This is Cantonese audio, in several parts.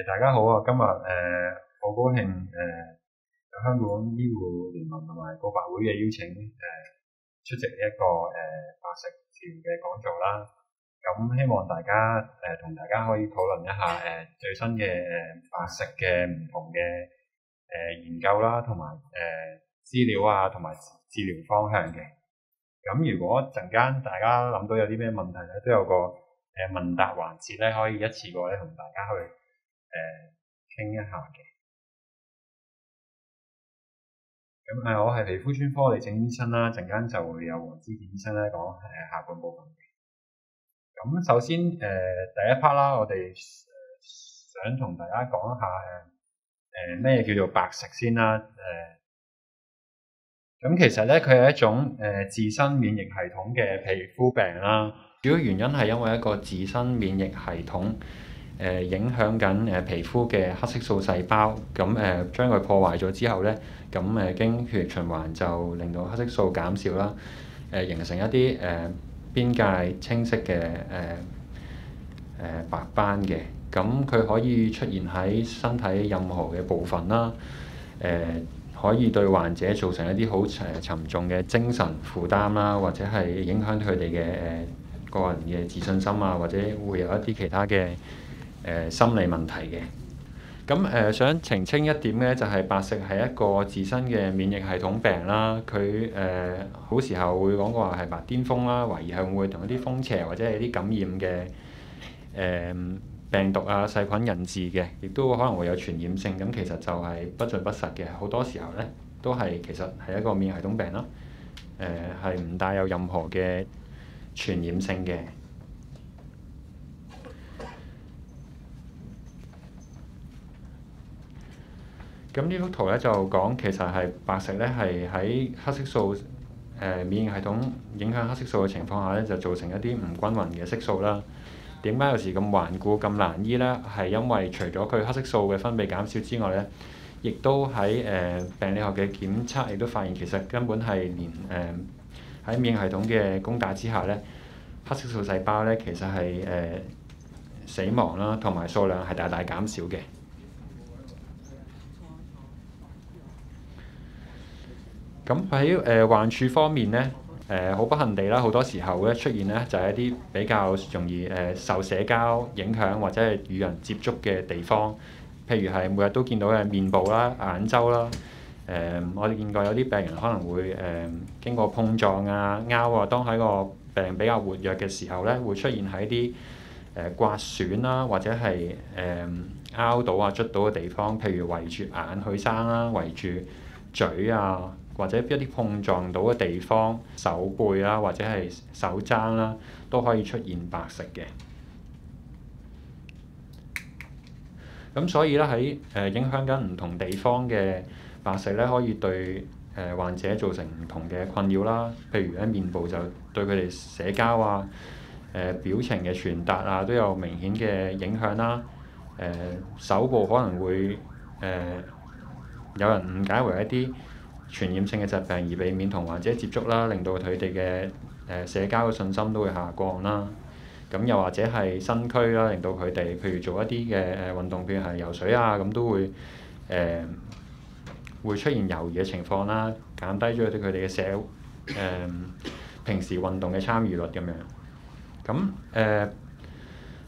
大家好啊！今日好高興有香港醫護聯盟同埋個白會嘅邀請出席一個白食治療嘅講座啦。咁希望大家同大家可以討論一下最新嘅白食嘅唔同嘅研究啦，同埋資料啊，同埋治療方向嘅。咁如果陣間大家諗到有啲咩問題咧，都有個問答環節咧，可以一次過咧同大家去傾一下嘅。咁我係皮膚專科李正醫生啦，陣間就會有黃之健醫生咧講下半部分嘅。咁首先第一 part 啦，我哋想同大家講一下咩叫做白食先啦。咁其實咧，佢係一種自身免疫系統嘅皮膚病啦。主要原因係因為一個自身免疫系統影響緊皮膚嘅黑色素細胞，咁將佢破壞咗之後咧，咁經血液循環就令到黑色素減少啦，形成一啲邊界清晰嘅白斑嘅。咁佢可以出現喺身體任何嘅部分啦，可以對患者造成一啲好沉重嘅精神負擔啦，或者係影響佢哋嘅個人嘅自信心啊，或者會有一啲其他嘅心理問題嘅。咁想澄清一點咧，就係白食係一個自身嘅免疫系統病啦。佢好時候會講過話係白癜風啦，懷疑係會同一啲風邪或者係啲感染嘅病毒啊細菌引致嘅，亦都可能會有傳染性。咁其實就係不盡不實嘅，好多時候咧都係其實係一個免疫系統病啦。係唔帶有任何嘅傳染性嘅。咁呢幅圖咧就講其實係白食咧係喺黑色素免疫系統影響黑色素嘅情況下咧，就造成一啲唔均勻嘅色素啦。點解有時咁頑固咁難醫咧？係因為除咗佢黑色素嘅分泌減少之外咧，亦都喺病理學嘅檢測亦都發現其實根本係連喺免疫系統嘅攻打之下咧，黑色素細胞咧其實係死亡啦，同埋數量係大大減少嘅。咁喺患處方面咧，好不幸地啦，好多時候咧出現咧就係一啲比較容易受社交影響或者係與人接觸嘅地方，譬如係每日都見到嘅面部啦、眼周啦。我哋見過有啲病人可能會經過碰撞啊、拗啊，當喺個病比較活躍嘅時候咧，會出現喺啲刮損啦，或者係拗到啊、捽到嘅地方，譬如圍住眼去生啦、圍住嘴啊，或者一啲碰撞到嘅地方、手背啦，或者係手踭啦，都可以出現白食嘅。咁所以咧喺影響緊唔同地方嘅白食咧，可以對患者造成唔同嘅困擾啦。譬如喺面部就對佢哋社交啊、表情嘅傳達啊都有明顯嘅影響啦。手部可能會有人誤解為一啲傳染性嘅疾病而避免同患者接觸啦，令到佢哋嘅社交嘅信心都會下降啦。咁又或者係身軀啦，令到佢哋譬如做一啲嘅運動，譬如係游水啊，咁都會會出現猶豫嘅情況啦，減低咗對佢哋嘅平時運動嘅參與率咁樣。咁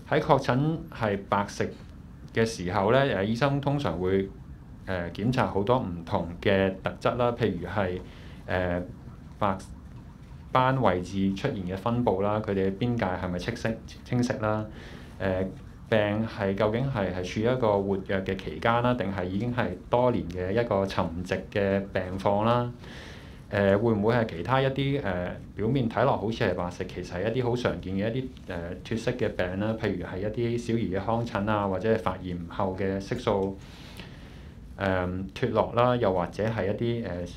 喺確診係白食嘅時候咧，醫生通常會檢查好多唔同嘅特質啦，譬如係白斑位置出現嘅分佈啦，佢哋嘅邊界係咪清晰啦？病係究竟係處於一個活躍嘅期間啦，定係已經係多年嘅一個沉寂嘅病況啦？會唔會係其他一啲表面睇落好似係白食，其實係一啲好常見嘅一啲脫色嘅病啦？譬如係一啲小兒嘅康疹啊，或者係發炎後嘅色素脫落啦，又或者係一啲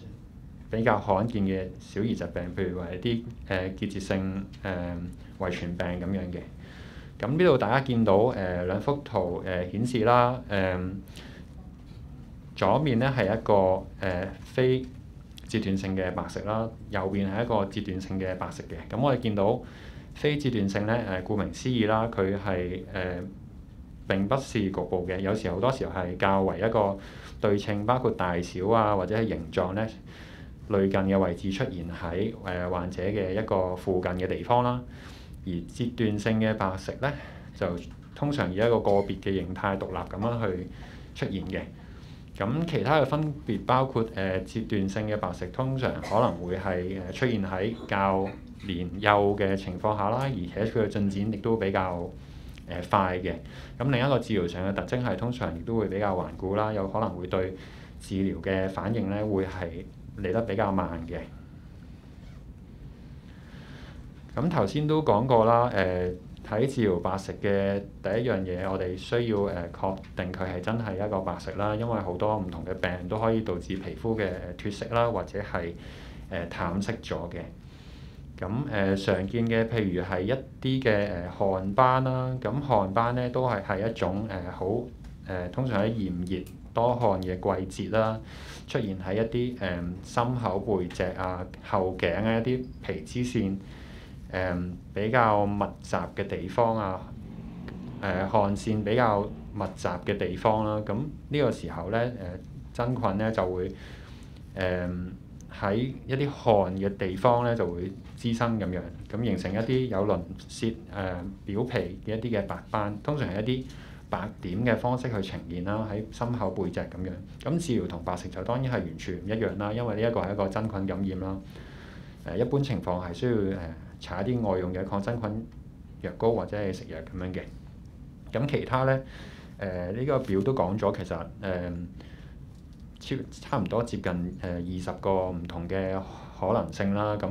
比較罕見嘅小兒疾病，譬如話一啲結節性遺傳病咁樣嘅。咁呢度大家見到兩幅圖顯示啦，左面咧係一個非截斷性嘅白食啦，右邊係一個截斷性嘅白食嘅。咁我哋見到非截斷性咧顧名思義啦，佢係並不是局部嘅，有時好多時候係較為一個對稱，包括大小啊或者係形狀咧類近嘅位置出現喺患者嘅一個附近嘅地方啦。而截斷性嘅白蝕咧就通常以一個個別嘅形態獨立咁樣去出現嘅。咁其他嘅分別包括截斷性嘅白蝕通常可能會係出現喺較年幼嘅情況下啦，而且佢嘅進展亦都比較快嘅。咁另一個治療上嘅特徵係通常亦都會比較頑固啦，有可能會對治療嘅反應咧會係嚟得比較慢嘅。咁頭先都講過啦，喺治療白蝕嘅第一樣嘢，我哋需要確定佢係真係一個白蝕啦，因為好多唔同嘅病都可以導致皮膚嘅脫色啦，或者係淡色咗嘅。咁常見嘅譬如係一啲嘅汗斑啦，咁汗斑咧都係一種通常喺炎熱多汗嘅季節啦，出現喺一啲心口背脊啊、後頸嘅一啲皮脂腺比較密集嘅地方啊，汗腺比較密集嘅地方啦，咁呢個時候咧真菌咧就會喺一啲汗嘅地方咧就會滋生咁樣，咁形成一啲有鱗屑表皮嘅一啲嘅白斑，通常係一啲白點嘅方式去呈現啦，喺心口背脊咁樣。咁治療同白蝕就當然係完全唔一樣啦，因為呢一個係一個真菌感染啦。一般情況係需要搽一啲外用嘅抗真菌藥膏或者係食藥咁樣嘅。咁其他咧呢個表都講咗，其實差唔多接近20個唔同嘅可能性啦。咁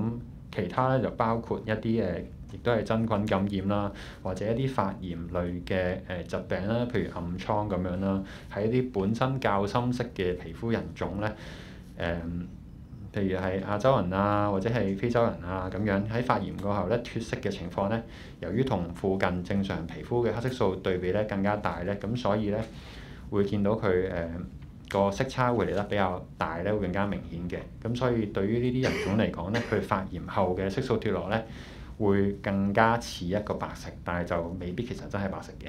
其他咧就包括一啲亦都係真菌感染啦，或者一啲發炎類嘅疾病啦，譬如暗瘡咁樣啦，係一啲本身較深色嘅皮膚人種咧，譬如係亞洲人啊，或者係非洲人啊咁樣，喺發炎過後咧脫色嘅情況咧，由於同附近正常皮膚嘅黑色素對比咧更加大咧，咁所以咧會見到佢個色差會嚟得比較大咧，會更加明顯嘅。咁所以對於呢啲人種嚟講咧，佢發炎後嘅色素脫落咧，會更加似一個白蝕，但係就未必其實真係白蝕嘅。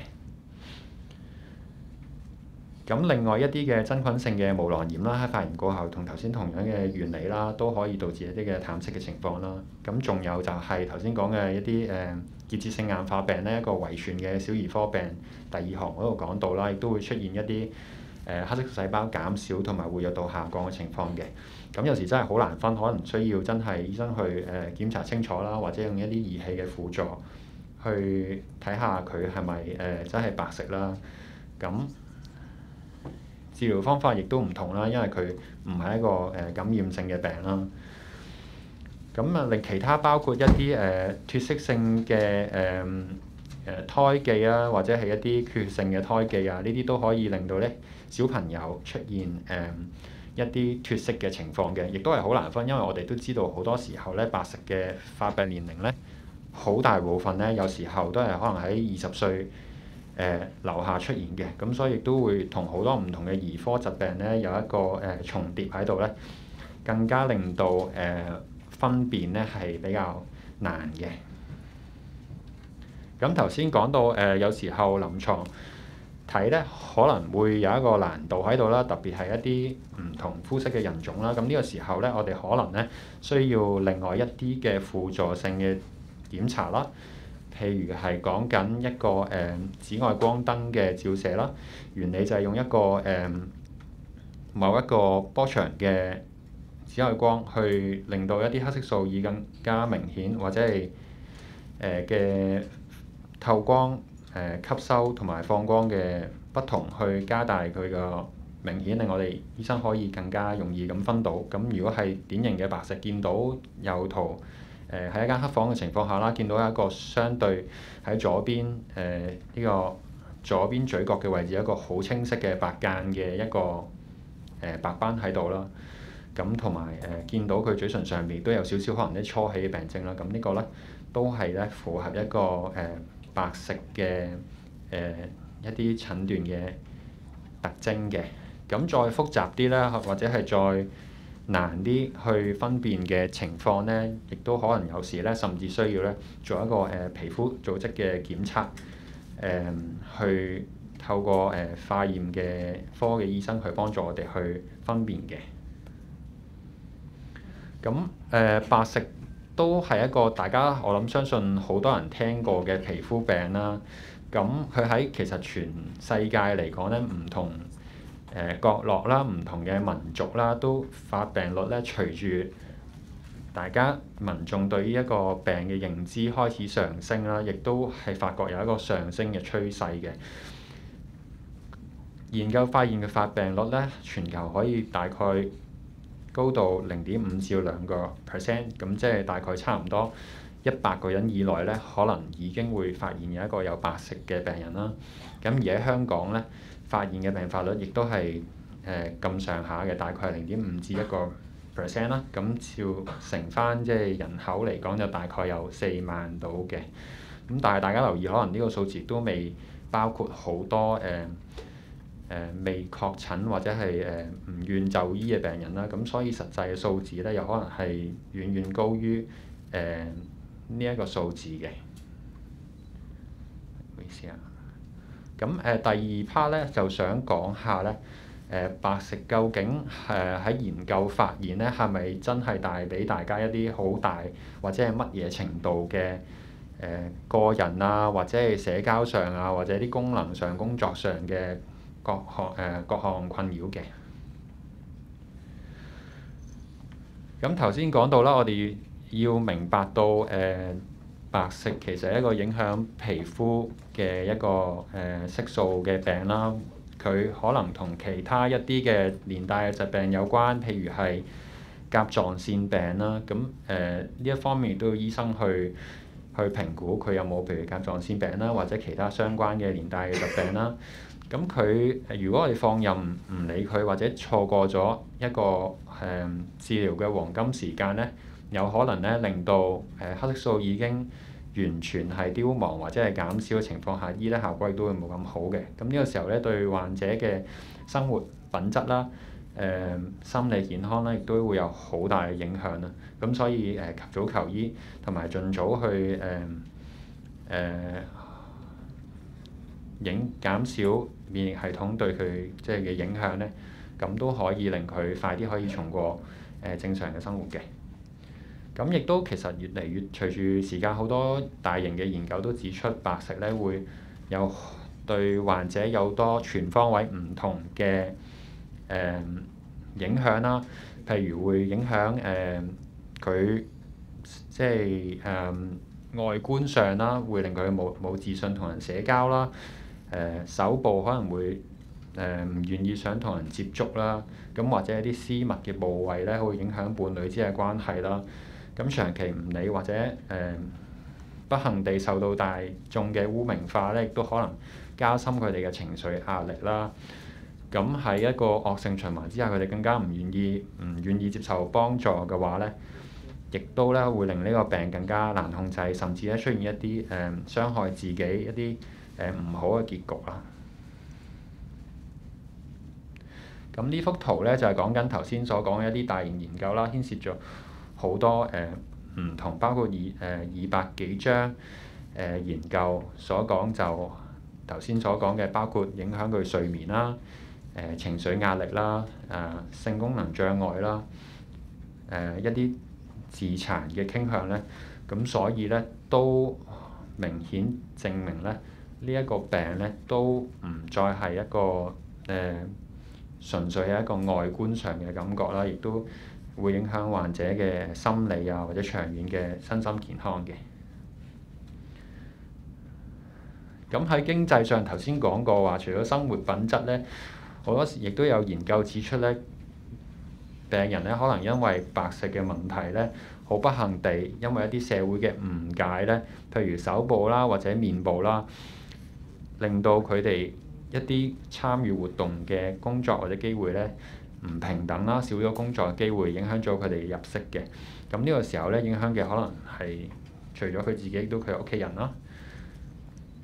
咁另外一啲嘅真菌性嘅毛囊炎啦，喺發炎過後同頭先同樣嘅原理啦，都可以導致一啲嘅淡色嘅情況啦。咁仲有就係頭先講嘅一啲結節性硬化病咧，一個遺傳嘅小兒科病，第2行嗰度講到啦，亦都會出現一啲黑色素細胞減少同埋活躍度下降嘅情況嘅。咁有時真係好難分，可能需要真係醫生去檢查清楚啦，或者用一啲儀器嘅輔助去睇下佢係咪真係白蝕啦。咁治療方法亦都唔同啦，因為佢唔係一個感染性嘅病啦。咁另其他包括一啲脫色性嘅胎記啊，或者係一啲缺血性嘅胎記啊，呢啲都可以令到咧小朋友出現一啲脫色嘅情況嘅，亦都係好難分，因為我哋都知道好多時候咧白蝕嘅發病年齡咧，好大部分咧有時候都係可能喺20歲樓下出現嘅，咁所以亦都會同好多唔同嘅兒科疾病咧有一個重疊喺度咧，更加令到分辨咧係比較難嘅。咁頭先講到有時候臨床睇咧可能會有一個難度喺度啦，特別係一啲唔同膚色嘅人種啦。咁呢個時候咧，我哋可能咧需要另外一啲嘅輔助性嘅檢查啦。譬如係講緊一個紫外光燈嘅照射啦，原理就係用一個某一個波長嘅紫外光去令到一啲黑色素以更加明顯或者係嘅透光吸收同埋放光嘅不同，去加大佢個明顯，令我哋醫生可以更加容易咁分到。咁如果係典型嘅白蝕，見到有圖喺一間黑房嘅情況下啦，見到一個相對喺左邊呢個左邊嘴角嘅位置有一個好清晰嘅白間嘅一個白斑喺度啦。咁同埋見到佢嘴唇上面都有少少可能啲初起嘅病徵啦。咁呢個咧都係咧符合一個白蝕嘅一啲診斷嘅特徵嘅。咁再複雜啲啦，或者係再難啲去分辨嘅情況咧，亦都可能有時咧，甚至需要咧做一個皮膚組織嘅檢測，去透過化驗嘅科嘅醫生去幫助我哋去分辨嘅。咁白食都係一個大家我諗相信好多人聽過嘅皮膚病啦。咁佢喺其實全世界嚟講咧，唔同角落啦、唔同嘅民族啦，都發病率咧隨住大家民眾對於一個病嘅認知開始上升啦，亦都係發覺有一個上升嘅趨勢嘅。研究發現嘅發病率咧，全球可以大概高到0.5至2%，咁即係大概差唔多100個人以內咧，可能已經會發現有一個有白食嘅病人啦。咁而喺香港咧，發現嘅病發率亦都係咁上下嘅，大概係0.5至1%啦。咁照乘翻即係人口嚟講，就大概有4萬到嘅。咁但係大家留意，可能呢個數字都未包括好多未確診或者係唔願就醫嘅病人啦。咁所以實際嘅數字咧，有可能係遠遠高於呢一個數字嘅。唔好意思啊。咁第二 part 咧，就想講下咧，白食究竟喺研究發現咧，係咪真係帶俾大家一啲好大或者係乜嘢程度嘅個人啊，或者係社交上啊，或者啲功能上、工作上嘅各項困擾嘅。咁頭先講到啦，我哋要明白到白食其實係一個影響皮膚嘅一個色素嘅病啦。佢可能同其他一啲嘅連帶嘅疾病有關，譬如係甲狀腺病啦。咁呢一方面亦都要醫生去評估佢有冇譬如甲狀腺病啦，或者其他相關嘅連帶嘅疾病啦。咁佢如果我哋放任唔理佢，或者錯過咗一個治療嘅黃金時間咧，有可能咧令到黑色素已經完全係凋亡或者係減少嘅情況下，醫咧效果亦都會冇咁好嘅。咁呢個時候咧，對患者嘅生活品質啦、心理健康咧，亦都會有好大嘅影響啦。咁所以及早求醫同埋盡早去減少免疫系統對佢即係嘅影響咧，咁都可以令佢快啲可以重過正常嘅生活嘅。咁亦都其實越嚟越隨住時間，好多大型嘅研究都指出白食咧會有對患者有多全方位唔同嘅影響啦。譬如會影響佢即係外觀上啦，會令佢冇自信同人社交啦。手部可能會唔願意想同人接觸啦。咁或者一啲私密嘅部位咧，會影響伴侶之間嘅關係啦。咁長期唔理或者不幸地受到大眾嘅污名化咧，亦都可能加深佢哋嘅情緒壓力啦。咁喺一個惡性循環之下，佢哋更加唔願意接受幫助嘅話咧，亦都咧會令呢個病更加難控制，甚至咧出現一啲傷害自己一啲唔好嘅結局啦。咁呢幅圖咧就係講緊頭先所講嘅一啲大型研究啦，牽涉咗好多唔同，包括200幾章研究所講，就頭先所講嘅，包括影響佢睡眠啦、情緒壓力啦、性功能障礙啦、一啲自殘嘅傾向咧。咁所以咧都明顯證明咧呢一個病咧都唔再係一個純粹係一個外觀上嘅感覺啦，亦都會影響患者嘅心理啊，或者長遠嘅身心健康嘅。咁喺經濟上，頭先講過話，除咗生活品質咧，好多時亦都有研究指出咧，病人咧可能因為白食嘅問題咧，好不幸地因為一啲社會嘅誤解咧，譬如手部啦或者面部啦，令到佢哋一啲參與活動嘅工作或者機會咧唔平等啦，少咗工作嘅機會，影響咗佢哋入息嘅。咁呢個時候咧，影響嘅可能係除咗佢自己，亦都佢屋企人啦。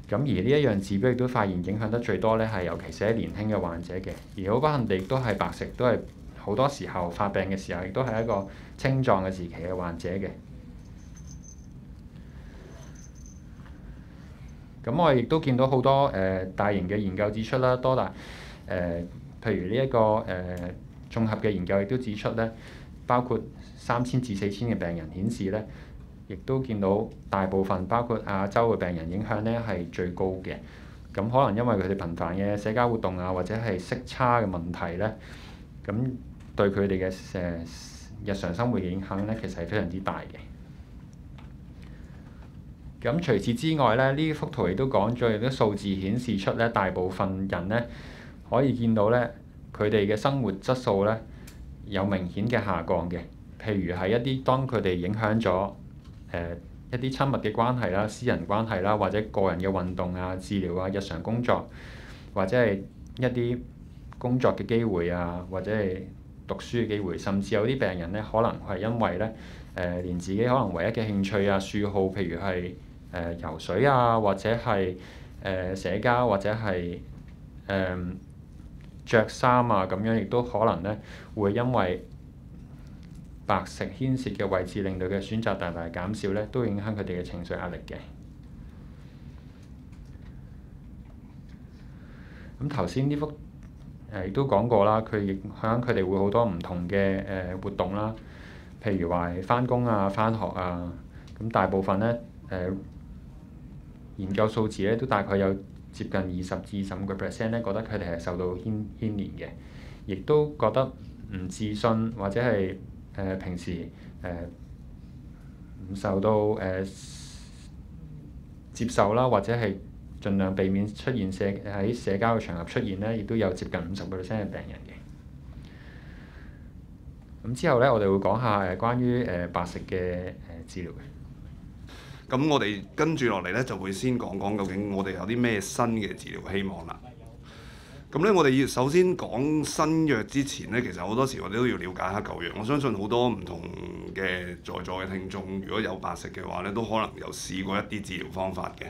咁而呢一樣指標亦都發現影響得最多咧，係尤其是喺年輕嘅患者嘅。而好不幸地，亦都係白食，都係好多時候發病嘅時候，亦都係一個青壯嘅時期嘅患者嘅。咁我亦都見到好多大型嘅研究指出啦，譬如呢一個綜合嘅研究亦都指出咧，包括3000至4000嘅病人顯示咧，亦都見到大部分包括亞洲嘅病人影響咧係最高嘅。咁可能因為佢哋頻繁嘅社交活動啊，或者係色差嘅問題咧，咁對佢哋嘅日常生活嘅影響咧，其實係非常之大嘅。咁除此之外咧，呢幅圖亦都講咗，亦都數字顯示出咧，大部分人咧可以見到咧，佢哋嘅生活質素咧有明顯嘅下降嘅。譬如係一啲當佢哋影響咗一啲親密嘅關係啦、私人關係啦，或者個人嘅運動啊、治療啊、日常工作，或者係一啲工作嘅機會啊，或者係讀書嘅機會，甚至有啲病人咧可能係因為咧連自己可能唯一嘅興趣啊、嗜好，譬如係游水啊，或者係社交，或者係著衫啊咁樣，亦都可能咧會因為白食牽涉嘅位置，令到佢嘅選擇大大減少咧，都影響佢哋嘅情緒壓力嘅。咁頭先呢幅亦都講過啦，佢哋會好多唔同嘅活動啦，譬如話係返工啊、返學啊，咁大部分咧研究數字咧都大概有接近20至25% 咧，覺得佢哋係受到牽連嘅，亦都覺得唔自信或者係平時唔受到接受啦，或者係盡量避免出現喺社交嘅場合出現咧，亦都有接近50%嘅病人嘅。咁之後咧，我哋會講下關於白食嘅治療嘅。咁我哋跟住落嚟咧，就會先講講究竟我哋有啲咩新嘅治療希望啦。咁咧，我哋要首先講新藥之前咧，其實好多時我哋都要了解下舊藥。我相信好多唔同嘅在座嘅聽眾，如果有白食嘅話咧，都可能有試過一啲治療方法嘅。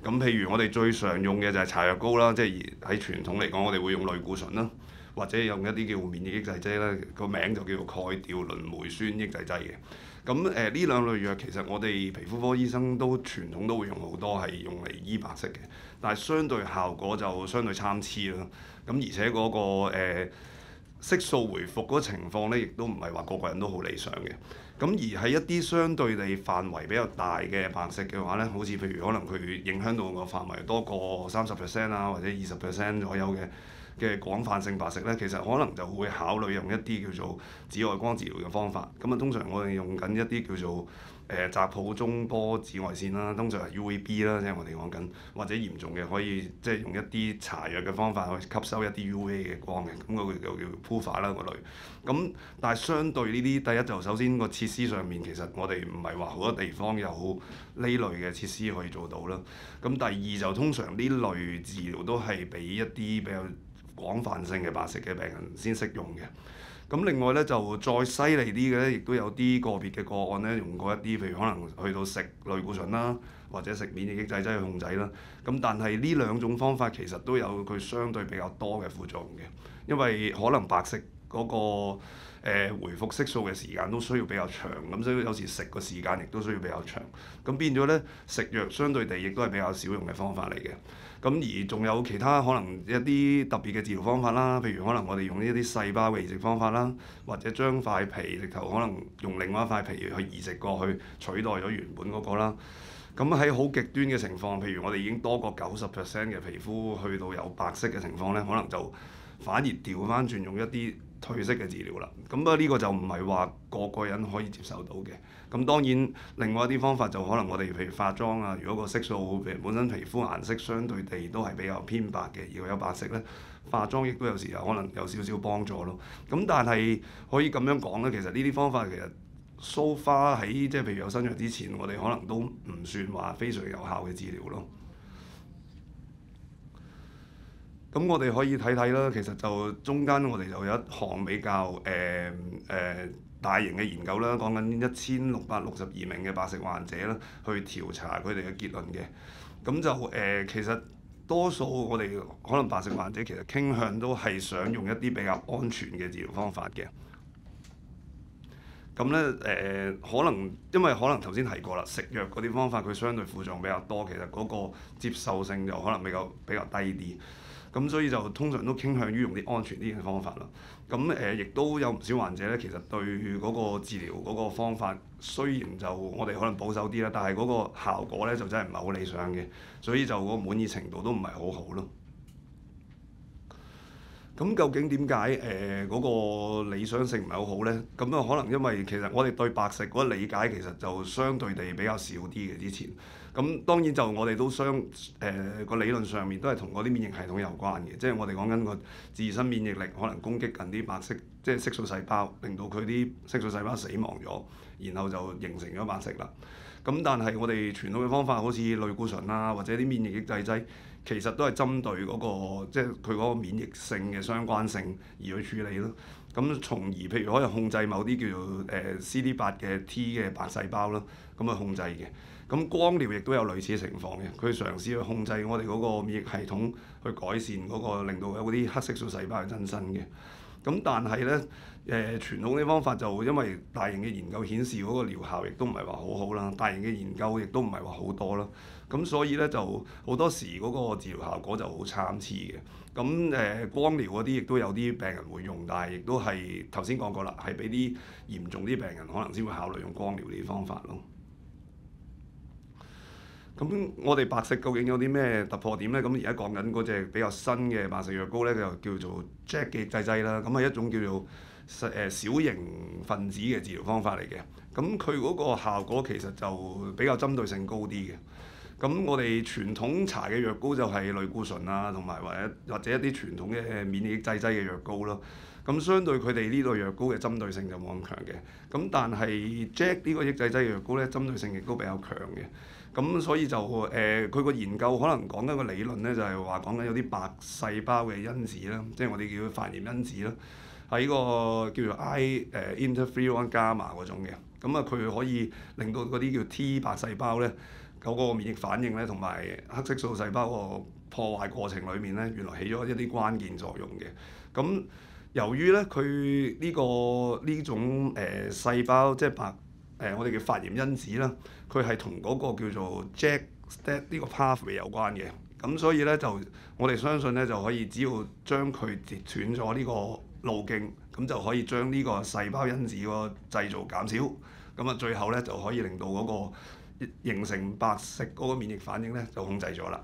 咁譬如我哋最常用嘅就係搽藥膏啦，即係喺傳統嚟講，我哋會用類固醇啦，或者用一啲叫免疫抑制劑啦，個名就叫做鈣調磷鎂酸抑制劑嘅。咁呢兩類藥其實我哋皮膚科醫生都傳統都會用好多，係用嚟醫白色嘅，但係相對效果就相對參差啦。咁而且嗰個色素回復嗰個情況咧，亦都唔係話個個人都好理想嘅。咁而喺一啲相對地範圍比較大嘅白色嘅話咧，好似譬如可能佢影響到個範圍多過30% 啊，或者20% 左右嘅廣泛性白色咧，其實可能就會考慮用一啲叫做紫外光治療嘅方法。咁啊，通常我哋用緊一啲叫做澤普中波紫外線啦，通常係 UVB 啦，即係我哋講緊，或者嚴重嘅可以即係用一啲搽藥嘅方法去吸收一啲 UV 嘅光嘅，咁嗰個就叫 PUFA 啦嗰類。咁但係相對呢啲，第一就首先個設施上面其實我哋唔係話好多地方有呢類嘅設施可以做到啦。咁第二就通常呢類治療都係俾一啲比較廣泛性嘅白食嘅病人先適用嘅。咁另外咧就再犀利啲嘅咧，亦都有啲個別嘅個案咧，用過一啲譬如可能去到食類固醇啦，或者食免疫抑制劑去控制啦。咁但係呢兩種方法其實都有佢相對比較多嘅副作用嘅，因為可能白食嗰個回復色素嘅時間都需要比較長，咁所以有時食個時間亦都需要比較長。咁變咗咧，食藥相對地亦都係比較少用嘅方法嚟嘅。咁而仲有其他可能一啲特別嘅治療方法啦，譬如可能我哋用一啲細胞嘅移植方法啦，或者將塊皮直頭可能用另外一塊皮去移植過去取代咗原本嗰個啦。咁喺好極端嘅情況，譬如我哋已經多過90% 嘅皮膚去到有白色嘅情況咧，可能就反而調翻轉用一啲褪色嘅治療啦。咁呢個就唔係話個個人可以接受到嘅。咁當然另外一啲方法就可能我哋譬如化妝啊，如果個色素譬如本身皮膚顏色相對地都係比較偏白嘅，而有白色咧，化妝亦都有時候可能有少少幫助咯。咁但係可以咁樣講咧，其實呢啲方法其實so far喺即係譬如有新藥之前，我哋可能都唔算話非常有效嘅治療咯。咁我哋可以睇睇啦，其實就中間我哋就有一項比較大型嘅研究啦，講緊1662名嘅白食患者啦，去調查佢哋嘅結論嘅。咁就其實多數我哋可能白食患者其實傾向都係想用一啲比較安全嘅治療方法嘅。咁咧可能因為可能頭先提過啦，食藥嗰啲方法佢相對副作用比較多，其實嗰個接受性就可能比較低啲。咁所以就通常都傾向於用啲安全啲嘅方法啦。咁亦都有唔少患者咧，其實對嗰個治療嗰個方法，雖然就我哋可能保守啲啦，但係嗰個效果咧就真係唔係好理想嘅，所以就個滿意程度都唔係好好咯。咁究竟點解嗰個理想性唔係好好呢？咁啊可能因為其實我哋對白食嗰個理解其實就相對地比較少啲嘅之前。咁當然就我哋都個理論上面都係同嗰啲免疫系統有關嘅，即係我哋講緊個自身免疫力可能攻擊緊啲白色即係色素細胞，令到佢啲色素細胞死亡咗，然後就形成咗白色啦。咁但係我哋傳統嘅方法，好似類固醇啊，或者啲免疫抑制劑，其實都係針對嗰個即係佢嗰個免疫性嘅相關性而去處理咯。咁從而譬如可以控制某啲叫做CD8嘅 T 嘅白細胞啦，咁去控制嘅。咁光療亦都有類似嘅情況嘅，佢嘗試去控制我哋嗰個免疫系統，去改善嗰個令到有嗰啲黑色素細胞去增生嘅。咁但係咧，傳統啲方法就因為大型嘅研究顯示嗰個療效亦都唔係話好好啦，大型嘅研究亦都唔係話好多啦，咁所以咧就好多時嗰個治療效果就好參差嘅。咁光療嗰啲亦都有啲病人會用，但係亦都係頭先講過啦，係俾啲嚴重啲病人可能先會考慮用光療呢啲方法咯。咁我哋白食究竟有啲咩突破點咧？咁而家講緊嗰隻比較新嘅白食藥膏咧，就叫做 JAK 嘅抑制劑啦。咁係一種叫做小型分子嘅治療方法嚟嘅。咁佢嗰個效果其實就比較針對性高啲嘅。咁我哋傳統搽嘅藥膏就係類固醇啊，同埋或者一啲傳統嘅免疫抑制劑嘅藥膏咯。咁相對佢哋呢類藥膏嘅針對性就冇咁強嘅。咁但係 JAK 呢個抑制劑嘅藥膏咧，針對性亦都比較強嘅。咁所以就佢個研究可能講緊個理論咧，就係話講緊有啲白細胞嘅因子啦，即係我哋叫發炎因子啦，喺個叫做 interferon gamma 嗰種嘅。咁啊，佢可以令到嗰啲叫 T 白細胞咧，嗰個免疫反應咧，同埋黑色素細胞個破壞過程裡面咧，原來起咗一啲關鍵作用嘅。咁由於咧佢呢種細胞即係我哋叫發炎因子啦，佢係同嗰個叫做 JAK-STAT 呢個 pathway 有關嘅。咁所以咧就我哋相信咧就可以只要將佢截斷咗呢個路徑，咁就可以將呢個細胞因子個製造減少。咁啊最後咧就可以令到嗰個形成白色嗰個免疫反應咧就控制咗啦。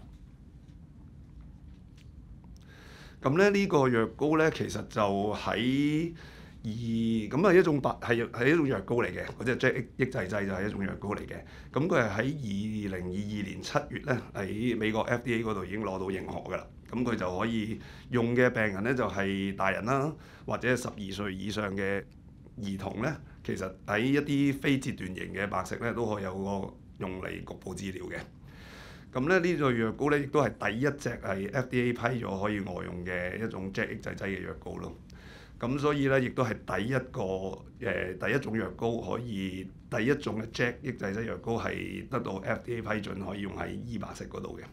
咁咧呢個藥膏咧其實就喺咁啊一種係一種藥膏嚟嘅，嗰隻 JAK 抑制劑就係一種藥膏嚟嘅。咁佢係喺2022年7月咧喺美國 FDA 嗰度已經攞到認可㗎啦。咁佢就可以用嘅病人咧就係大人啦，或者12歲以上嘅兒童咧，其實喺一啲非截斷型嘅白食咧都可以有個用嚟局部治療嘅。咁咧呢個藥膏咧亦都係第一隻係 FDA 批咗可以外用嘅一種 JAK 抑制劑嘅藥膏咯。咁所以咧，亦都係第一種藥膏第一種嘅 JAK 抑制劑藥膏係得到 FDA 批准可以用喺醫白食嗰度嘅，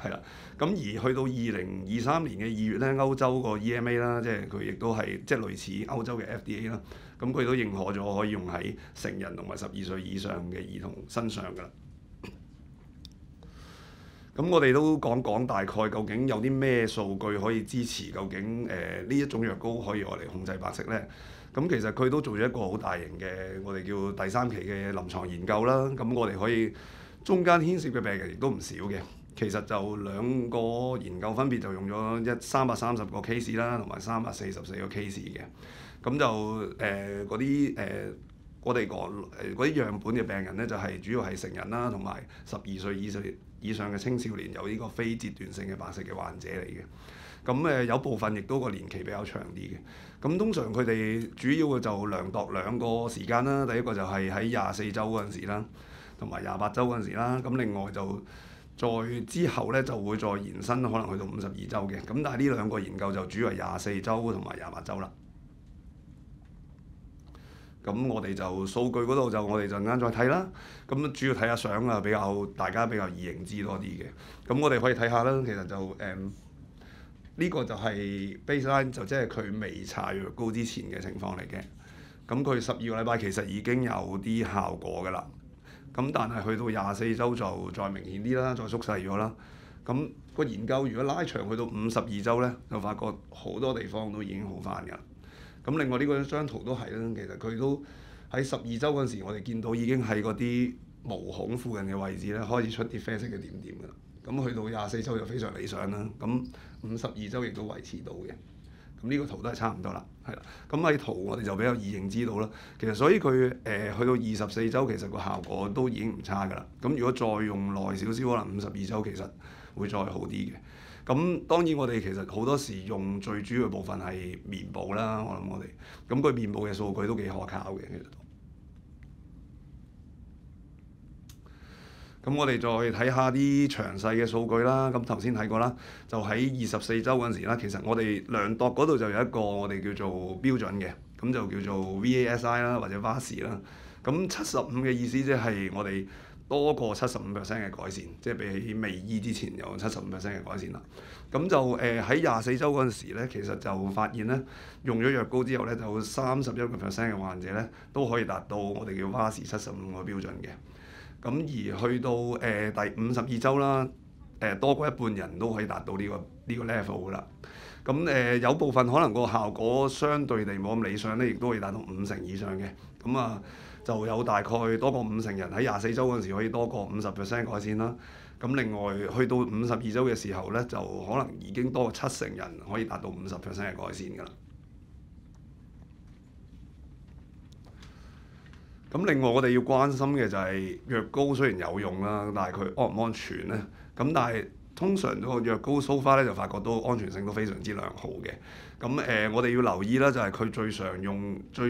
係啦。咁而去到2023年嘅2月咧，歐洲個 EMA 啦，即係佢亦都係即係類似歐洲嘅 FDA 啦，咁佢都認可咗可以用喺成人同埋12歲以上嘅兒童身上㗎啦。咁我哋都講大概究竟有啲咩數據可以支持究竟呢一種藥膏可以攞嚟控制白色咧？咁其實佢都做咗一個好大型嘅我哋叫第3期嘅臨床研究啦。咁我哋可以中間牽涉嘅病人亦都唔少嘅。其實就2個研究分別就用咗330個 case 啦，同埋344個 case 嘅。咁就嗰啲我哋講嗰啲樣本嘅病人咧，就係主要係成人啦，同埋12歲以上嘅青少年有呢個非截斷性嘅白色嘅患者嚟嘅。咁有部分亦都個年期比較長啲嘅。咁通常佢哋主要嘅就量度2個時間啦。第一個就係喺24週嗰陣時啦，同埋28週嗰陣時啦。咁另外就再之後咧就會再延伸，可能去到52週嘅。咁但係呢2個研究就主要係24週同埋28週啦。咁我哋就數據嗰度就我哋陣間再睇啦。咁主要睇下相啊，大家比較易認知多啲嘅。咁我哋可以睇下啦。其實就呢個就係 baseline，就即係佢未搽藥膏之前嘅情況嚟嘅。咁佢12個禮拜其實已經有啲效果㗎啦。咁但係去到24週就再明顯啲啦，再縮細咗啦。咁個研究如果拉長去到52週咧，就發覺好多地方都已經好翻㗎啦。咁另外呢個張圖都係啦，其實佢都喺12週嗰陣時，我哋見到已經喺嗰啲毛孔附近嘅位置咧開始出啲啡色嘅點點㗎啦。咁去到24週就非常理想啦。咁52週亦都維持到嘅。咁呢個圖都係差唔多啦，係啦。咁喺圖我哋就比較易認知到啦。其實所以佢去到24週，其實個效果都已經唔差㗎啦。咁如果再用耐少少，可能52週其實會再好啲嘅。咁當然我哋其實好多時用最主要嘅部分係面部啦，我諗我哋咁佢面部嘅數據都幾可靠嘅其實。咁我哋再睇下啲詳細嘅數據啦。咁頭先睇過啦，就喺24週嗰陣時啦，其實我哋量度嗰度就有一個我哋叫做標準嘅，咁就叫做 VASI 啦或者 VASI 啦。咁75嘅意思即係我哋多過75% 嘅改善，即係比起未醫之前有75% 嘅改善啦。咁就喺24週嗰陣時咧，其實就發現咧，用咗藥膏之後咧，就31% 嘅患者咧都可以達到我哋叫 VASI 75個標準嘅。咁而去到第52週啦，多過一半人都可以達到呢個 level 㗎啦。咁有部分可能個效果相對地冇咁理想咧，亦都可以達到50%以上嘅。咁啊就有大概多過50%人喺24週嗰陣時可以多過50% 改善啦。咁另外去到52週嘅時候咧，就可能已經多過70%人可以達到50% 嘅改善㗎啦。咁另外我哋要關心嘅就係藥膏雖然有用啦，但係佢安唔安全咧？咁但係通常個藥膏 so far 咧就發覺都安全性都非常之良好嘅。咁我哋要留意啦，就係佢最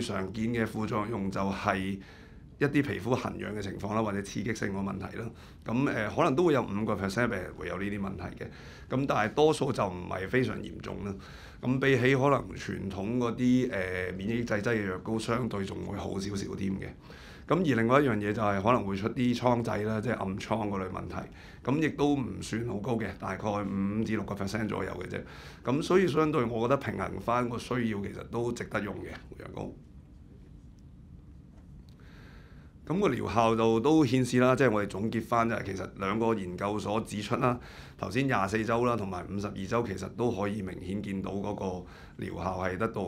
常見嘅副作用就係一啲皮膚痕癢嘅情況啦，或者刺激性嘅問題啦。咁可能都會有5% 病人會有呢啲問題嘅。咁但係多數就唔係非常嚴重啦。咁比起可能傳統嗰啲免疫制劑嘅藥膏，相對仲會好少少添嘅。咁而另外一樣嘢就係可能會出啲瘡仔啦，即係暗瘡嗰類問題。咁亦都唔算好高嘅，大概5至6% 左右嘅啫。咁所以相對我覺得平衡翻個需要，其實都值得用嘅藥膏。咁個療效就都顯示啦，即係我哋總結翻就係其實兩個研究所指出啦，頭先24週啦同埋52週其實都可以明顯見到嗰個療效係得到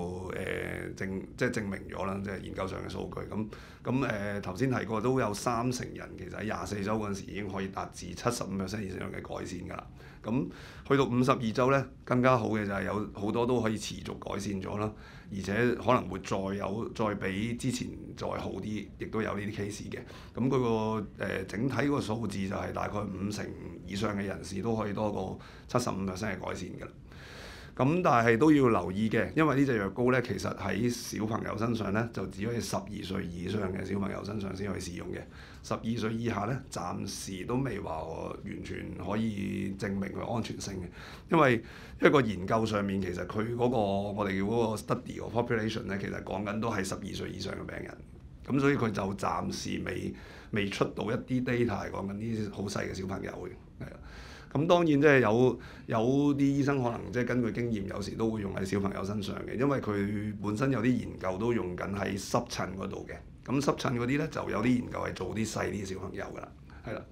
證明咗啦，即係研究上嘅數據。咁頭先提過都有30%人其實喺24週嗰陣時已經可以達至75% 以上嘅改善㗎啦。咁去到52週咧，更加好嘅就係有好多都可以持續改善咗啦，而且可能會再比之前再好啲，亦都有呢啲 case 嘅。咁佢個整體個數字就係大概50%以上嘅人士都可以多過75% 嘅改善㗎啦。咁但係都要留意嘅，因為呢隻藥膏咧，其實喺小朋友身上咧，就只可以12歲以上嘅小朋友身上先可以使用嘅。12歲以下咧，暫時都未話完全可以證明佢安全性嘅，因為一個研究上面其實佢嗰個我哋叫嗰個 study 個 population 咧，其實講緊都係12歲以上嘅病人，咁所以佢就暫時未出到一啲 data 講緊啲好細嘅小朋友嘅，係啊。咁當然即係有啲醫生可能即係根據經驗，有時都會用喺小朋友身上嘅，因為佢本身有啲研究都用緊喺濕疹嗰度嘅。咁濕疹嗰啲咧就有啲研究係做啲細啲小朋友㗎啦，係啦。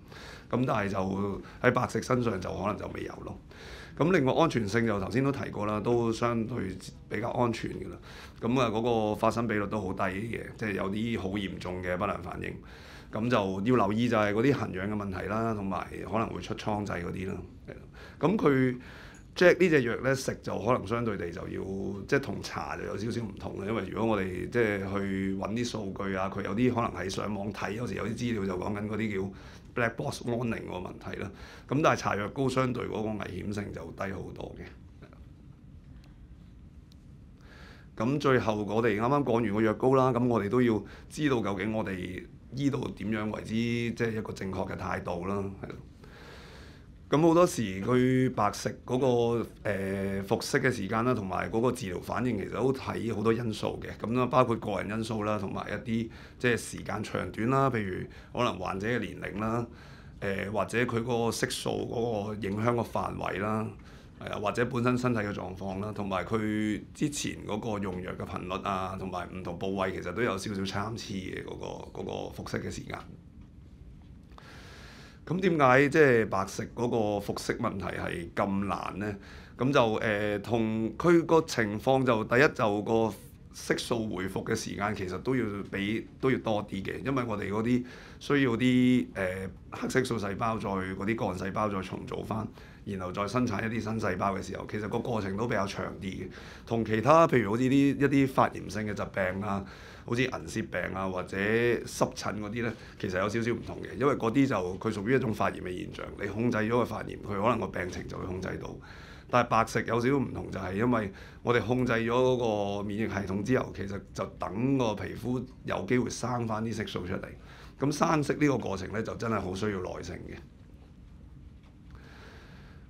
咁但係就喺白石身上就可能就未有咯。咁另外安全性就頭先都提過啦，都相對比較安全㗎啦。咁嗰個發生比率都好低嘅，即係有啲好嚴重嘅不良反應。咁就要留意就係嗰啲痕癢嘅問題啦，同埋可能會出瘡仔嗰啲啦。咁佢 Jack 呢隻藥咧食就可能相對地就要即係同茶就有少少唔同嘅，因為如果我哋即係去揾啲數據啊，佢有啲可能喺上網睇，有時有啲資料就講緊嗰啲叫 black box warning 個問題啦。咁但係茶藥膏相對嗰個危險性就低好多嘅。咁最後我哋啱啱講完個藥膏啦，咁我哋都要知道究竟我哋醫到點樣為之即係一個正確嘅態度啦，係咯。咁好多時佢白食嗰個服食嘅時間啦，同埋嗰個治療反應其實都睇好多因素嘅。咁啦，包括個人因素啦，同埋一啲即係時間長短啦，譬如可能患者嘅年齡啦，或者佢嗰個色素嗰個影響個範圍啦，係啊，或者本身身體嘅狀況啦，同埋佢之前嗰個用藥嘅頻率啊，同埋唔同部位其實都有少少參差嘅嗰個服食嘅時間。咁點解即係白食嗰個服食問題係咁難呢？咁就同佢個情況就第一就個色素回復嘅時間其實都要多啲嘅，因為我哋嗰啲需要啲黑色素細胞再嗰啲幹細胞再重組翻，然後再生產一啲新細胞嘅時候，其實個過程都比較長啲嘅。同其他譬如好似一啲發炎性嘅疾病啊，好似銀屑病啊或者濕疹嗰啲咧，其實有少少唔同嘅，因為嗰啲就佢屬於一種發炎嘅現象，你控制咗個發炎，佢可能個病情就會控制到。但係白食有少少唔同，就係因為我哋控制咗嗰個免疫系統之後，其實就等個皮膚有機會生翻啲色素出嚟。咁生色呢個過程咧，就真係好需要耐性嘅。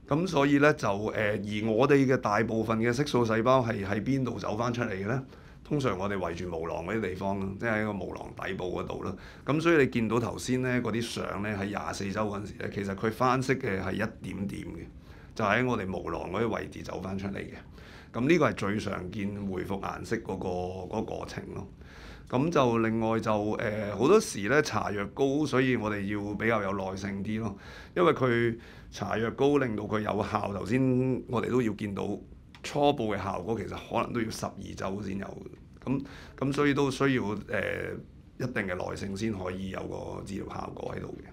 咁所以咧就而我哋嘅大部分嘅色素細胞係喺邊度走翻出嚟嘅咧？通常我哋圍住毛囊嗰啲地方咯，即係喺個毛囊底部嗰度咯。咁所以你見到頭先咧嗰啲相咧喺24週嗰陣時咧，其實佢翻色嘅係一點點嘅。就喺我哋毛囊嗰啲位置走翻出嚟嘅，咁呢個係最常見回復顏色嗰個過程咯。咁就另外就好多時咧搽藥膏，所以我哋要比較有耐性啲咯，因為佢搽藥膏令到佢有效。頭先我哋都要見到初步嘅效果，其實可能都要12週先有嘅。咁所以都需要一定嘅耐性先可以有個治療效果喺度嘅。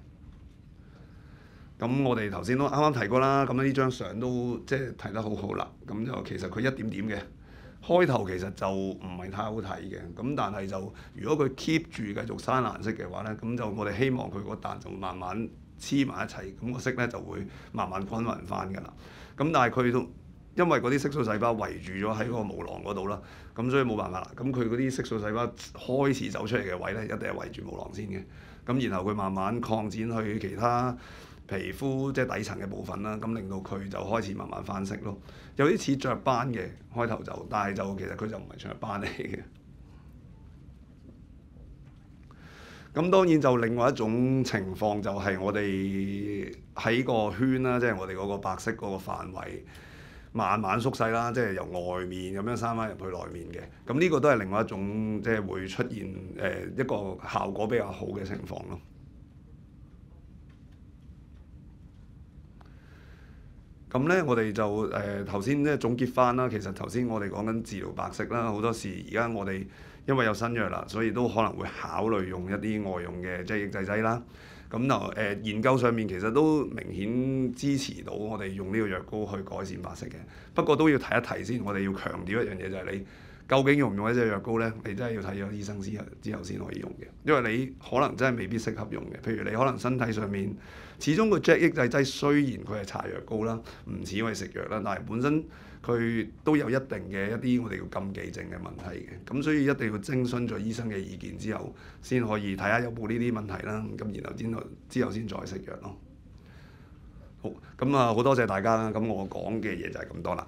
咁我哋頭先都啱啱提過啦，咁呢張相都即係睇得好好啦。咁就其實佢一點點嘅，開頭其實就唔係太好睇嘅。咁但係就如果佢 keep 住繼續生顏色嘅話咧，咁就我哋希望佢個蛋就慢慢黐埋一齊，咁個色咧就會慢慢均勻翻㗎啦。咁但係佢都因為嗰啲色素細胞圍住咗喺個毛囊嗰度啦，咁所以冇辦法啦。咁佢嗰啲色素細胞開始走出嚟嘅位咧，一定係圍住毛囊先嘅。咁然後佢慢慢擴展去其他皮膚即係底層嘅部分啦，咁令到佢就開始慢慢翻色咯。有啲似雀斑嘅開頭就，但係就其實佢就唔係雀斑嚟嘅。咁當然就另外一種情況就係我哋喺個圈啦，即係我哋嗰個白色嗰個範圍慢慢縮細啦，即係由外面咁樣生翻入去內面嘅。咁呢個都係另外一種即係會出現一個效果比較好嘅情況咯。咁咧，我哋就頭先即係總結翻啦。其實頭先我哋講緊治療白色啦，好多時而家我哋因為有新藥啦，所以都可能會考慮用一啲外用嘅即係抑制劑啦。咁就研究上面其實都明顯支持到我哋用呢個藥膏去改善白色嘅。不過都要提一提先，我哋要強調一樣嘢就係你究竟用唔用一隻藥膏咧？你真係要睇咗醫生之後先可以用嘅，因為你可能真係未必適合用嘅。譬如你可能身體上面始終個 JAK 抑制劑雖然佢係搽藥膏啦，唔似我哋食藥啦，但係本身佢都有一定嘅一啲我哋叫禁忌症嘅問題嘅。咁所以一定要徵詢咗醫生嘅意見之後，先可以睇下有冇呢啲問題啦。咁然後之後先再食藥咯。好，咁好多謝大家啦。咁我講嘅嘢就係咁多啦。